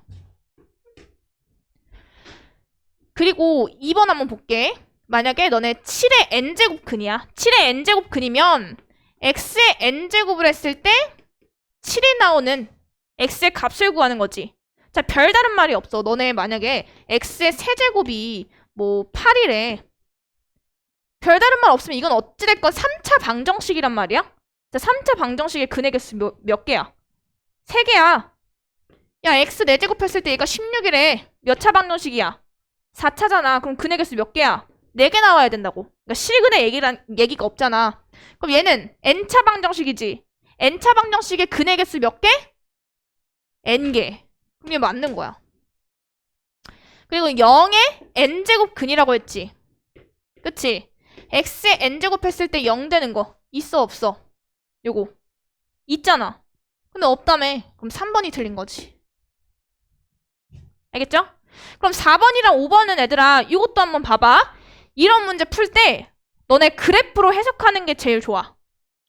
그리고 2번 한번 볼게. 만약에 너네 7의 n제곱근이야. 7의 n제곱근이면 x의 n제곱을 했을 때 7이 나오는 x의 값을 구하는 거지. 자, 별다른 말이 없어. 너네 만약에 x의 세제곱이 뭐 8이래. 별다른 말 없으면 이건 어찌됐건 3차 방정식이란 말이야. 자, 3차 방정식의 근의 개수 몇 개야? 3개야. 야, x 4제곱 했을 때 얘가 16이래. 몇 차 방정식이야? 4차잖아. 그럼 근의 개수 몇 개야? 4개 나와야 된다고. 그러니까 실근의 얘기가 없잖아. 그럼 얘는 n차 방정식이지. n차 방정식의 근의 개수 몇 개? n개. 그럼 이게 맞는 거야. 그리고 0의 n제곱 근이라고 했지. 그치? x의 n제곱 했을 때 0 되는 거 있어 없어? 요거 있잖아. 근데 없다며. 그럼 3번이 틀린 거지. 알겠죠? 그럼 4번이랑 5번은 얘들아 이것도 한번 봐봐. 이런 문제 풀 때 너네 그래프로 해석하는 게 제일 좋아.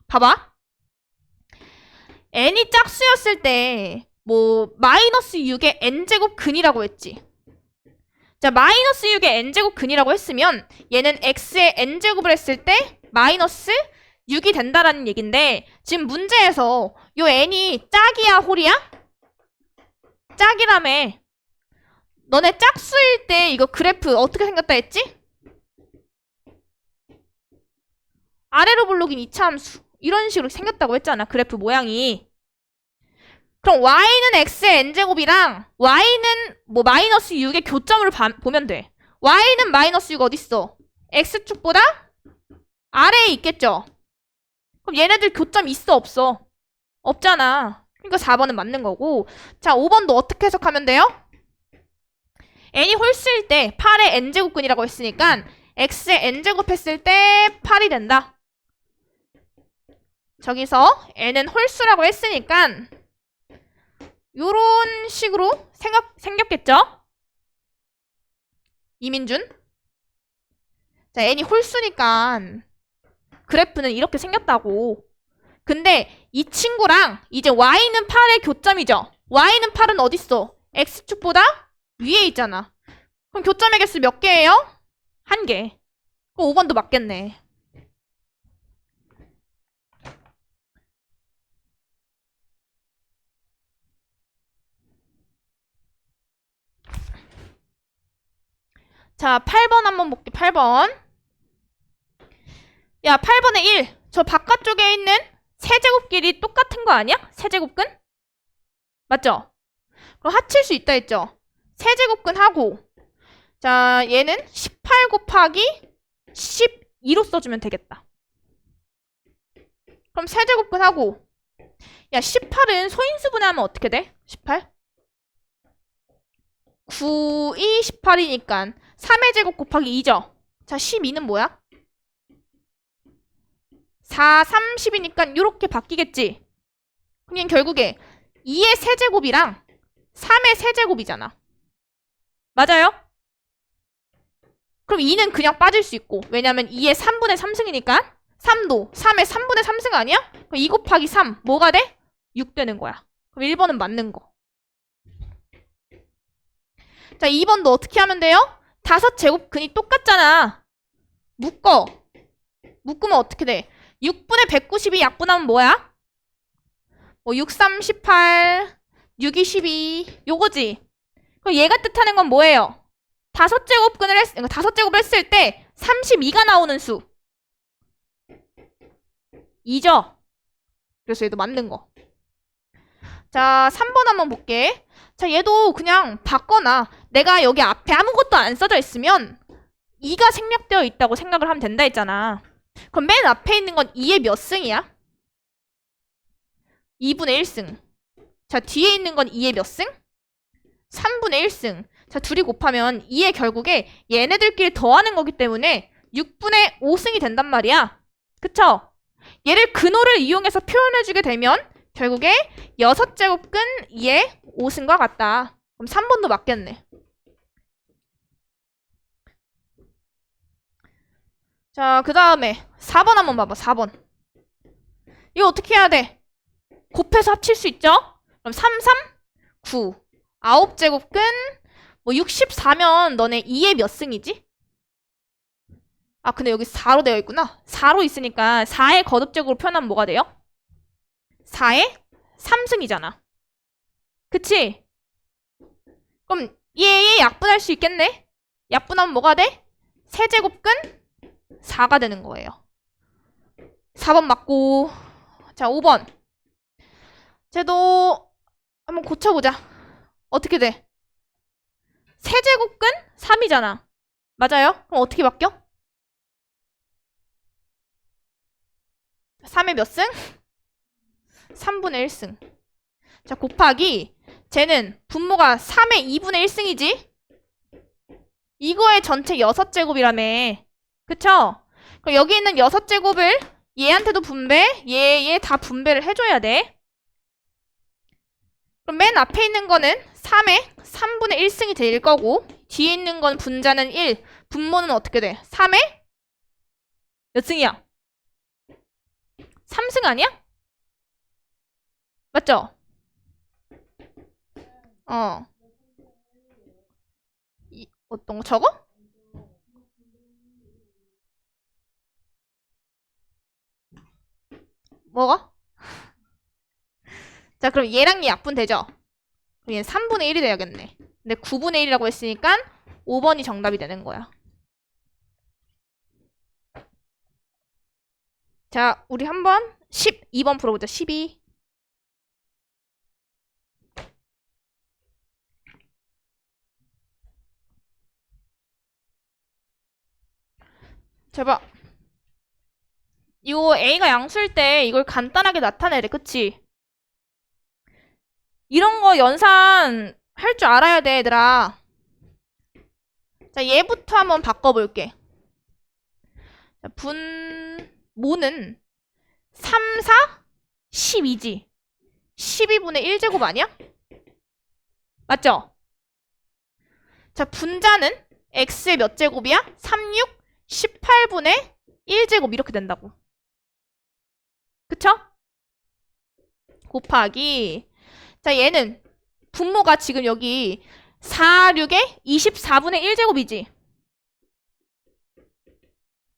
봐봐. n이 짝수였을 때 뭐 마이너스 6의 n제곱 근이라고 했지. 자, 마이너스 6의 n제곱 근이라고 했으면 얘는 x의 n제곱을 했을 때 마이너스 6이 된다라는 얘긴데 지금 문제에서 요 n이 짝이야 홀이야? 짝이라며. 너네 짝수일 때 이거 그래프 어떻게 생겼다 했지? 아래로 블록인 이차함수 이런 식으로 생겼다고 했잖아. 그래프 모양이. 그럼 y는 x의 n제곱이랑 y는 뭐 마이너스 6의 교점으로 보면 돼. y는 마이너스 6 어딨어? x축보다 아래에 있겠죠? 그럼 얘네들 교점 있어 없어? 없잖아. 그러니까 4번은 맞는 거고. 자, 5번도 어떻게 해석하면 돼요? n이 홀수일 때 8의 n제곱근이라고 했으니까 x의 n제곱 했을 때 8이 된다. 저기서 n은 홀수라고 했으니까 요런 식으로 생겼겠죠? 이민준. 자, n이 홀수니까 그래프는 이렇게 생겼다고. 근데 이 친구랑 이제 y는 8의 교점이죠. y는 8은 어딨어? x축보다 위에 있잖아. 그럼 교점의 개수 몇 개예요? 1개. 그럼 5번도 맞겠네. 자, 8번 한번 볼게. 8번. 야, 8번에 1. 저 바깥쪽에 있는 세제곱끼리 똑같은 거 아니야? 세제곱근? 맞죠? 그럼 합칠 수 있다 했죠? 세제곱근 하고. 자, 얘는 18 곱하기 12로 써주면 되겠다. 그럼 세제곱근 하고. 야, 18은 소인수분해하면 어떻게 돼? 18? 9, 2, 18이니까 3의 제곱 곱하기 2죠. 자, 12는 뭐야? 4, 30이니까 이렇게 바뀌겠지. 그냥 결국에 2의 세제곱이랑 3의 세제곱이잖아. 맞아요? 그럼 2는 그냥 빠질 수 있고. 왜냐면 2의 3분의 3승이니까 3도 3의 3분의 3승 아니야? 그럼 2 곱하기 3 뭐가 돼? 6 되는 거야. 그럼 1번은 맞는 거. 자, 2번도 어떻게 하면 돼요? 5제곱근이 똑같잖아. 묶으면 어떻게 돼? 6분의 192 약분하면 뭐야? 뭐 6, 3, 18, 6, 2, 12 요거지. 그럼 얘가 뜻하는 건 뭐예요? 다섯 제곱을 했을 때 32가 나오는 수 2죠. 그래서 얘도 맞는 거. 자, 3번 한번 볼게. 자, 얘도 그냥 받거나 내가 여기 앞에 아무것도 안 써져 있으면 2가 생략되어 있다고 생각을 하면 된다 했잖아. 그럼 맨 앞에 있는 건 2의 몇 승이야? 2분의 1승. 자, 뒤에 있는 건 2의 몇 승? 3분의 1승. 자, 둘이 곱하면 2의 결국에 얘네들끼리 더하는 거기 때문에 6분의 5승이 된단 말이야. 그쵸? 얘를 근호를 이용해서 표현해주게 되면 결국에 6제곱근 2의 5승과 같다. 그럼 3번도 맞겠네. 자, 그 다음에 4번 한번 봐봐. 4번. 이거 어떻게 해야 돼? 곱해서 합칠 수 있죠? 그럼 3, 3, 9. 9제곱근 뭐 64면 너네 2의 몇 승이지? 아, 근데 여기 4로 되어 있구나. 4로 있으니까 4의 거듭제곱으로 표현하면 뭐가 돼요? 4의 3승이잖아. 그치? 그럼 얘 약분할 수 있겠네? 약분하면 뭐가 돼? 세제곱근 4가 되는 거예요. 4번 맞고. 자, 5번. 쟤도 한번 고쳐보자. 어떻게 돼? 세제곱근 3이잖아. 맞아요? 그럼 어떻게 바뀌어? 3의 몇 승? 3분의 1승. 자, 곱하기 쟤는 분모가 3의 2분의 1승이지? 이거의 전체 6제곱이라며. 그쵸? 그럼 여기 있는 6제곱을 얘한테도 분배, 얘 다 분배를 해줘야 돼. 그럼 맨 앞에 있는 거는 3의 3분의 1승이 될 거고 뒤에 있는 건 분자는 1, 분모는 어떻게 돼? 3의 몇 승이야? 3승 아니야? 맞죠? 어떤 거 저거? 뭐가? 자, 그럼 얘랑 얘 약분 되죠? 그럼 얘는 3분의 1이 돼야겠네. 근데 9분의 1이라고 했으니까 5번이 정답이 되는 거야. 자, 우리 한번 12번 풀어보자. 12. 자, 봐. 이거 A가 양수일 때 이걸 간단하게 나타내래. 그치? 이런 거 연산 할 줄 알아야 돼, 얘들아. 자, 얘부터 한번 바꿔볼게. 자, 분모는 3, 4, 12지. 12분의 1제곱 아니야? 맞죠? 자, 분자는 x의 몇 제곱이야? 3, 6, 18분의 1제곱 이렇게 된다고. 그쵸? 곱하기. 자, 얘는 분모가 지금 여기 4, 6에 24분의 1제곱이지.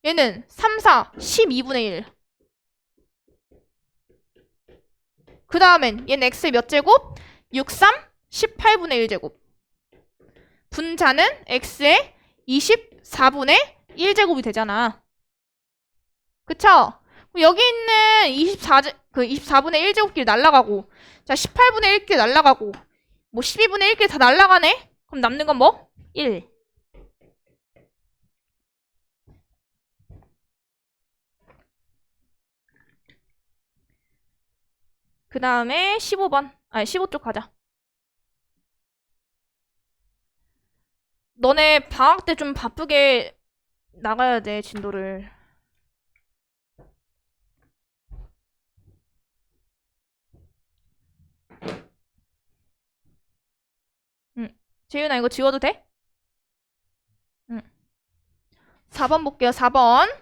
얘는 3, 4, 12분의 1. 그 다음엔 얘는 x의 몇 제곱? 6, 3, 18분의 1제곱. 분자는 x의 24분의 1제곱이 되잖아. 그쵸? 여기 있는 24분의 1제곱끼리 날라가고, 자, 18분의 1끼리 날라가고, 뭐 12분의 1끼리 다 날라가네? 그럼 남는 건 뭐? 1. 그 다음에 15번. 아니, 15쪽 가자. 너네 방학 때 좀 바쁘게 나가야 돼, 진도를. 재윤아, 이거 지워도 돼? 4번 볼게요, 4번.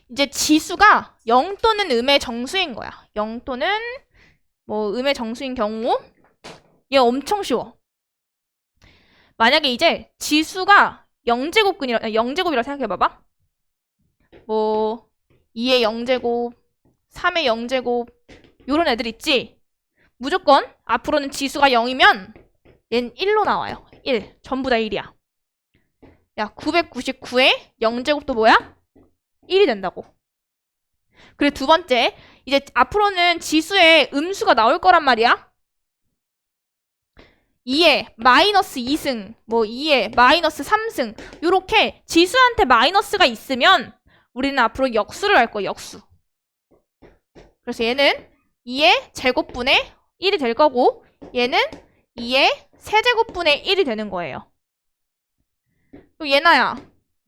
이제 지수가 0 또는 음의 정수인 거야. 0 또는 뭐 음의 정수인 경우 얘 엄청 쉬워. 만약에 이제 지수가 0제곱이라 생각해봐봐. 뭐 2의 0제곱, 3의 0제곱 요런 애들 있지? 무조건 앞으로는 지수가 0이면 얘는 1로 나와요. 1. 전부 다 1이야. 야, 999의 0제곱도 뭐야? 1이 된다고. 그리고 두 번째, 이제 앞으로는 지수에 음수가 나올 거란 말이야. 2에 마이너스 2승, 뭐 2에 마이너스 3승, 요렇게 지수한테 마이너스가 있으면 우리는 앞으로 역수를 할 거야, 역수. 그래서 얘는 2의 제곱분의 1이 될 거고, 얘는 2의 세제곱분의 1이 되는 거예요. 또 얘나야,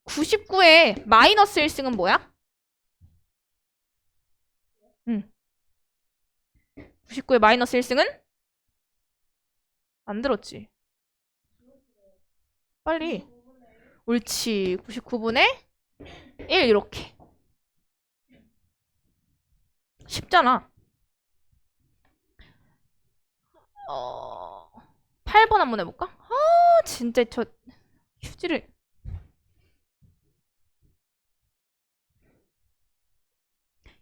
99의 마이너스 1승은 뭐야? 99의 마이너스 1승은? 안 들었지? 빨리. 옳지. 99분의 1 이렇게. 쉽잖아. 8번 한번 해볼까? 아, 진짜 저 휴지를.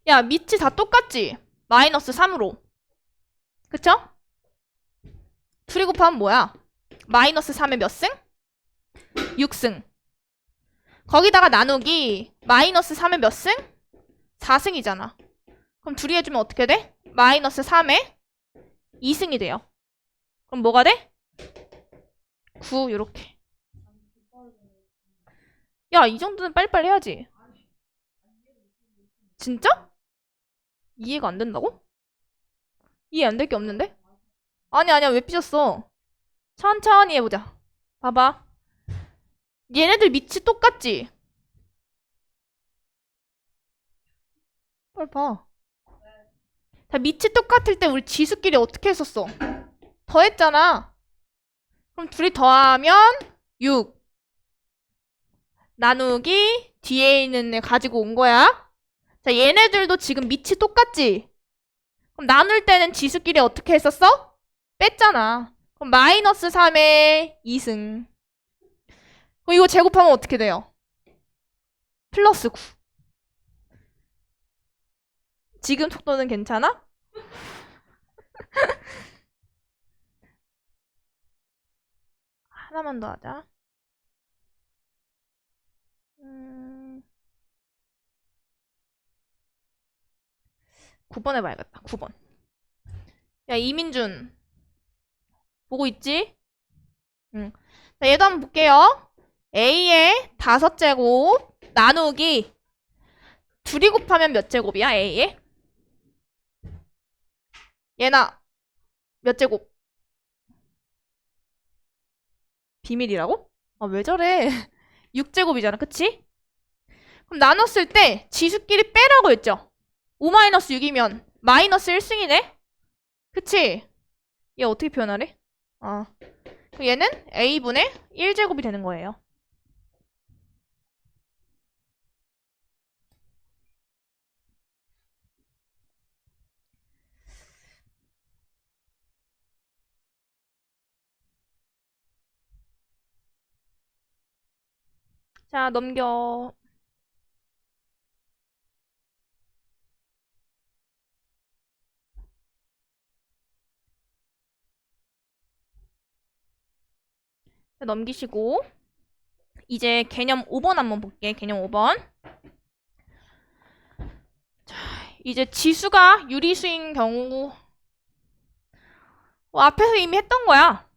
야, 밑이 다 똑같지? 마이너스 3으로. 그쵸? 둘이 곱하면 뭐야? 마이너스 3의 몇 승? 6승. 거기다가 나누기 마이너스 3의 몇 승? 4승이잖아. 그럼 둘이 해주면 어떻게 돼? 마이너스 3의 2승이 돼요. 그럼 뭐가 돼? 9 요렇게. 야, 이 정도는 빨리빨리 해야지. 진짜? 이해가 안 된다고? 이해 안 될 게 없는데? 아니야, 왜 삐졌어? 천천히 해보자. 봐봐. 얘네들 밑이 똑같지? 빨리 봐. 자, 밑이 똑같을 때 우리 지수끼리 어떻게 했었어? 더했잖아. 그럼 둘이 더하면 6. 나누기 뒤에 있는 애 가지고 온 거야. 자, 얘네들도 지금 밑이 똑같지? 그럼 나눌 때는 지수끼리 어떻게 했었어? 뺐잖아. 그럼 마이너스 3의 2승. 그럼 이거 제곱하면 어떻게 돼요? 플러스 9. 지금 속도는 괜찮아? 하나만 더 하자. 9번 해봐야겠다. 9번. 야, 이민준. 보고 있지? 응. 자, 얘도 한번 볼게요. A의 5제곱 나누기 둘이 곱하면 몇 제곱이야? A에? 얘나 몇 제곱? 비밀이라고? 아, 왜 저래? 6제곱이잖아. 그치? 그럼 나눴을 때 지수끼리 빼라고 했죠? 5-6이면 마이너스 1승이네? 그치? 얘 어떻게 표현하래? 그럼 얘는 A분의 1제곱이 되는 거예요. 자, 넘겨. 자, 넘기시고 이제 개념 5번 한번 볼게. 개념 5번. 자, 이제 지수가 유리수인 경우 앞에서 이미 했던 거야.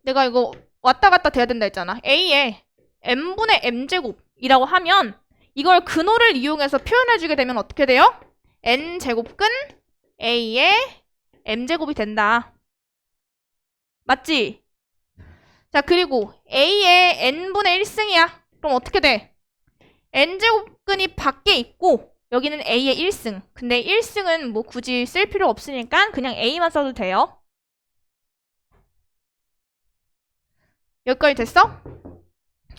내가 이거 왔다 갔다 돼야 된다 했잖아. A에 m분의 m제곱이라고 하면 이걸 근호를 이용해서 표현해주게 되면 어떻게 돼요? n제곱근 A의 m제곱이 된다. 맞지? 자, 그리고 A의 n분의 1승이야. 그럼 어떻게 돼? n제곱근이 밖에 있고 여기는 A의 1승. 근데 1승은 뭐 굳이 쓸 필요 없으니까 그냥 A만 써도 돼요. 여기까지 됐어?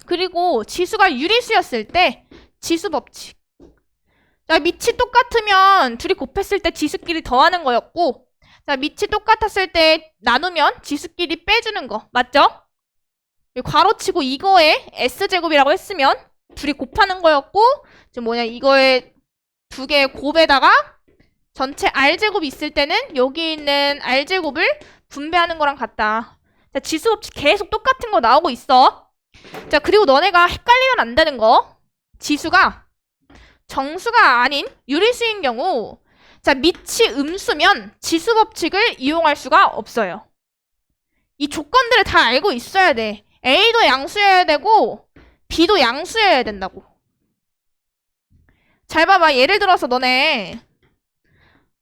그리고 지수가 유리수였을 때 지수 법칙. 자, 밑이 똑같으면 둘이 곱했을 때 지수끼리 더하는 거였고, 자, 밑이 똑같았을 때 나누면 지수끼리 빼주는 거. 맞죠? 괄호치고 이거에 S제곱이라고 했으면 둘이 곱하는 거였고, 지금 뭐냐, 이거에 두 개의 곱에다가 전체 R제곱이 있을 때는 여기 있는 R제곱을 분배하는 거랑 같다. 자, 지수 법칙 계속 똑같은 거 나오고 있어. 자, 그리고 너네가 헷갈리면 안 되는 거. 지수가 정수가 아닌 유리수인 경우, 자, 밑이 음수면 지수 법칙을 이용할 수가 없어요. 이 조건들을 다 알고 있어야 돼. A도 양수여야 되고 B도 양수여야 된다고. 잘 봐봐. 예를 들어서 너네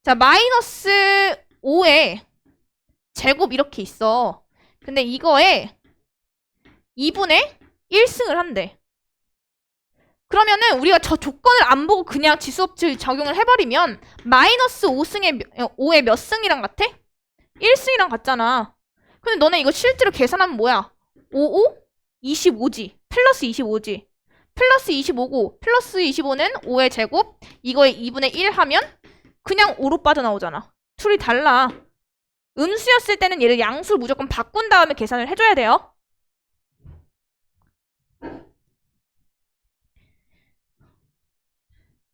자, 마이너스 5의 제곱 이렇게 있어. 근데 이거에 2분의 1승을 한대. 그러면은 우리가 저 조건을 안 보고 그냥 지수법칙 적용을 해버리면 마이너스 5의 몇 승이랑 같아? 1승이랑 같잖아. 근데 너네 이거 실제로 계산하면 뭐야? 5, 25지. 플러스 25지. 플러스 25고 플러스 25는 5의 제곱. 이거에 2분의 1 하면 그냥 5로 빠져나오잖아. 둘이 달라. 음수였을 때는 얘를 양수를 무조건 바꾼 다음에 계산을 해줘야 돼요.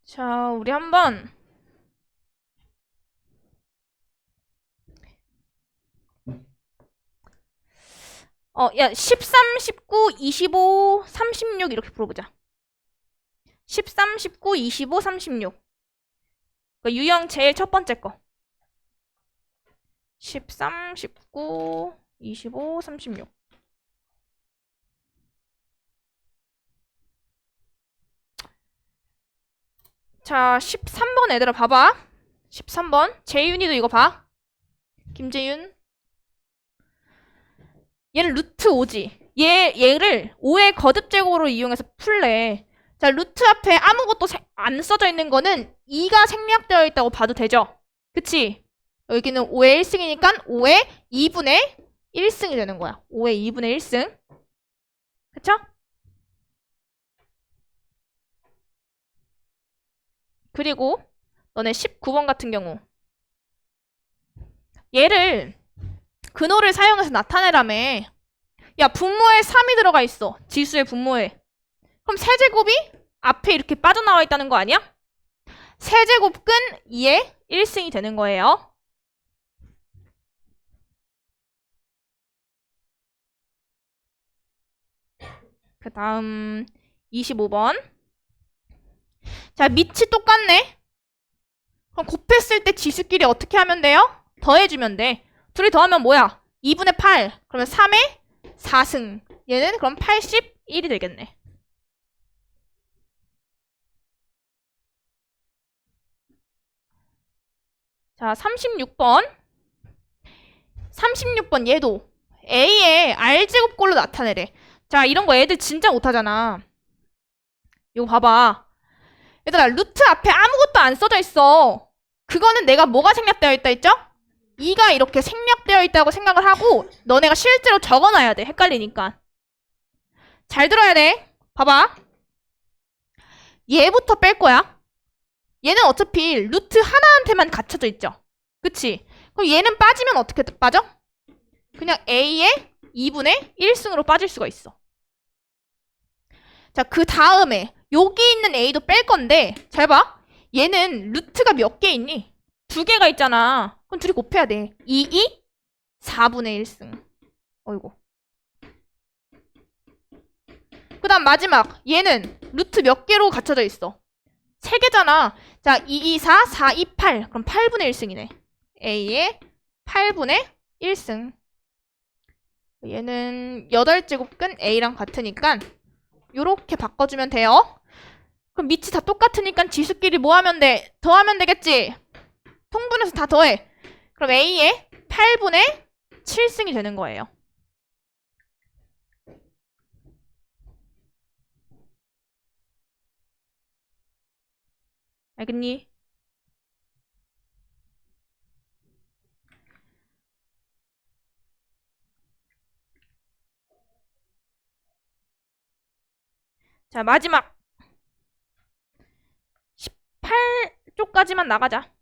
자, 우리 한번 야, 13, 19, 25, 36 이렇게 풀어보자. 13, 19, 25, 36. 유형 제일 첫 번째 거. 13, 19, 25, 36. 자, 13번 애들아 봐봐. 13번. 재윤이도 이거 봐. 김재윤. 얘는 루트 5지. 얘를 5의 거듭제곱으로 이용해서 풀래. 자, 루트 앞에 아무것도 안 써져 있는 거는 2가 생략되어 있다고 봐도 되죠? 그치? 여기는 5의 1승이니까 5의 2분의 1승이 되는 거야. 5의 2분의 1승. 그쵸? 그리고 너네 19번 같은 경우 얘를 근호를 사용해서 나타내라며. 야, 분모에 3이 들어가 있어. 지수의 분모에. 그럼 세제곱이 앞에 이렇게 빠져나와 있다는 거 아니야? 세제곱근 2의 1승이 되는 거예요. 그 다음 25번. 자, 밑이 똑같네. 그럼 곱했을 때 지수끼리 어떻게 하면 돼요? 더해주면 돼. 둘이 더하면 뭐야? 2분의 8. 그러면 3의 4승. 얘는 그럼 81이 되겠네. 자, 36번. 36번 얘도 A의 R제곱꼴로 나타내래. 자, 이런 거 애들 진짜 못하잖아. 이거 봐봐. 얘들아, 루트 앞에 아무것도 안 써져 있어. 그거는 내가 뭐가 생략되어 있다 했죠? 2가 이렇게 생략되어 있다고 생각을 하고 너네가 실제로 적어놔야 돼. 헷갈리니까. 잘 들어야 돼. 봐봐. 얘부터 뺄 거야. 얘는 어차피 루트 하나한테만 갇혀져 있죠. 그치? 그럼 얘는 빠지면 어떻게 빠져? 그냥 A의 2분의 1승으로 빠질 수가 있어. 자, 그 다음에 여기 있는 A도 뺄 건데 잘 봐. 얘는 루트가 몇 개 있니? 2개가 있잖아. 그럼 둘이 곱해야 돼. 2, 4분의 1승. 어이구. 그 다음 마지막. 얘는 루트 몇 개로 갖춰져 있어? 3개잖아. 자, 2, 4, 4, 2, 8. 그럼 8분의 1승이네. A의 8분의 1승. 얘는 8제곱근 A랑 같으니까 요렇게 바꿔주면 돼요. 그럼 밑이 다 똑같으니까 지수끼리 뭐 하면 돼? 더하면 되겠지? 통분해서 다 더해. 그럼 A의 8분의 7승이 되는 거예요. 알겠니? 자, 마지막 18쪽까지만 나가자.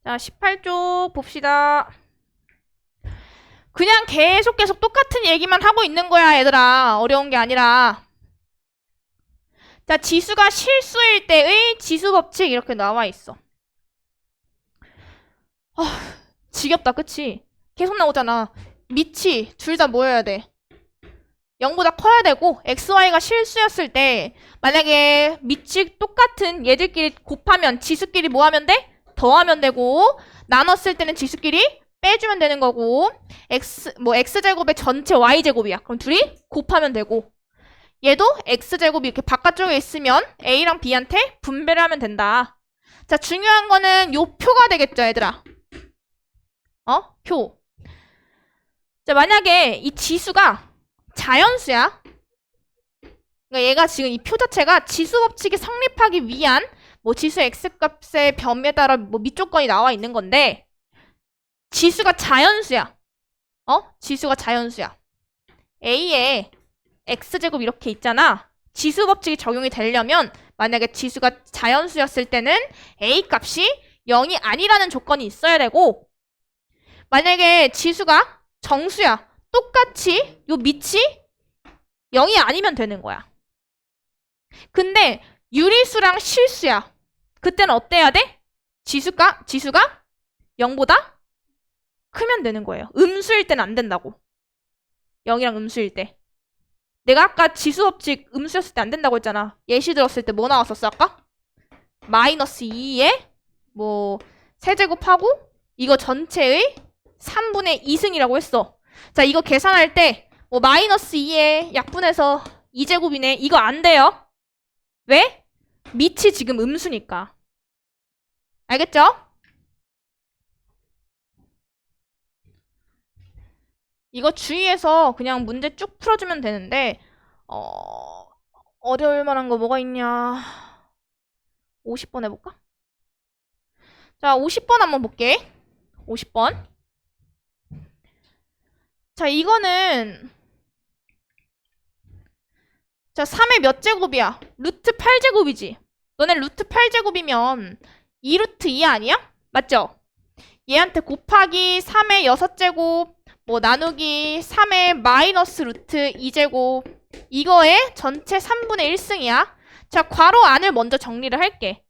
자, 18쪽 봅시다. 그냥 계속 똑같은 얘기만 하고 있는 거야, 얘들아. 어려운 게 아니라. 자, 지수가 실수일 때의 지수 법칙 이렇게 나와 있어. 지겹다, 그치? 계속 나오잖아. 밑이 둘 다 뭐여야 돼? 0보다 커야 되고 xy가 실수였을 때 만약에 밑이 똑같은 얘들끼리 곱하면 지수끼리 뭐 하면 돼? 더하면 되고 나눴을 때는 지수끼리 빼주면 되는 거고 x제곱의 전체 y제곱이야. 그럼 둘이 곱하면 되고 얘도 x제곱이 이렇게 바깥쪽에 있으면 a랑 b한테 분배를 하면 된다. 자, 중요한 거는 요 표가 되겠죠, 얘들아. 표. 자, 만약에 이 지수가 자연수야. 그러니까 얘가 지금 이 표 자체가 지수 법칙이 성립하기 위한 뭐 지수 x값의 변에 따라 뭐 밑조건이 나와 있는 건데 지수가 자연수야. 지수가 자연수야. a에 x제곱 이렇게 있잖아. 지수 법칙이 적용이 되려면 만약에 지수가 자연수였을 때는 a 값이 0이 아니라는 조건이 있어야 되고 만약에 지수가 정수야. 똑같이 요 밑이 0이 아니면 되는 거야. 근데 유리수랑 실수야. 그때는 어때야 돼? 지수가 0보다 크면 되는 거예요. 음수일 때는 안 된다고. 0이랑 음수일 때. 내가 아까 지수 법칙 음수였을 때 안 된다고 했잖아. 예시 들었을 때 뭐 나왔었어 아까? 마이너스 2에 뭐 세제곱하고 이거 전체의 3분의 2승이라고 했어. 자, 이거 계산할 때 뭐 마이너스 2에 약분해서 2제곱이네. 이거 안 돼요. 왜? 밑이 지금 음수니까. 알겠죠? 이거 주의해서 그냥 문제 쭉 풀어주면 되는데 어려울 만한 거 뭐가 있냐. 50번 해볼까? 자, 50번 한번 볼게. 50번. 자, 이거는 자, 3의 몇 제곱이야? 루트 8제곱이지. 너네 루트 8제곱이면 2루트 2 아니야? 맞죠? 얘한테 곱하기 3의 6제곱 뭐 나누기 3의 마이너스 루트 2제곱 이거의 전체 3분의 1승이야. 자, 괄호 안을 먼저 정리를 할게.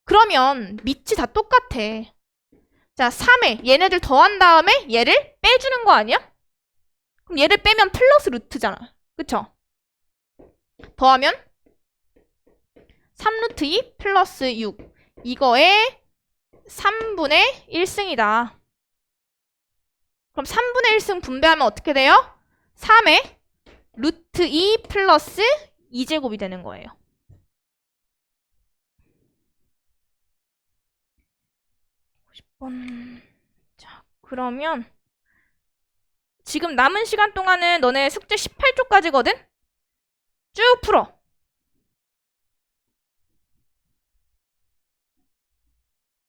그러면 밑이 다 똑같아. 자, 3에 얘네들 더한 다음에 얘를 빼주는 거 아니야? 그럼 얘를 빼면 플러스 루트잖아. 그쵸? 더하면 3루트 2 플러스 6 이거의 3분의 1승이다. 그럼 3분의 1승 분배하면 어떻게 돼요? 3의 루트 2 플러스 2제곱이 되는 거예요. 자, 그러면 지금 남은 시간 동안은 너네 숙제 18쪽까지거든? 쭉 풀어.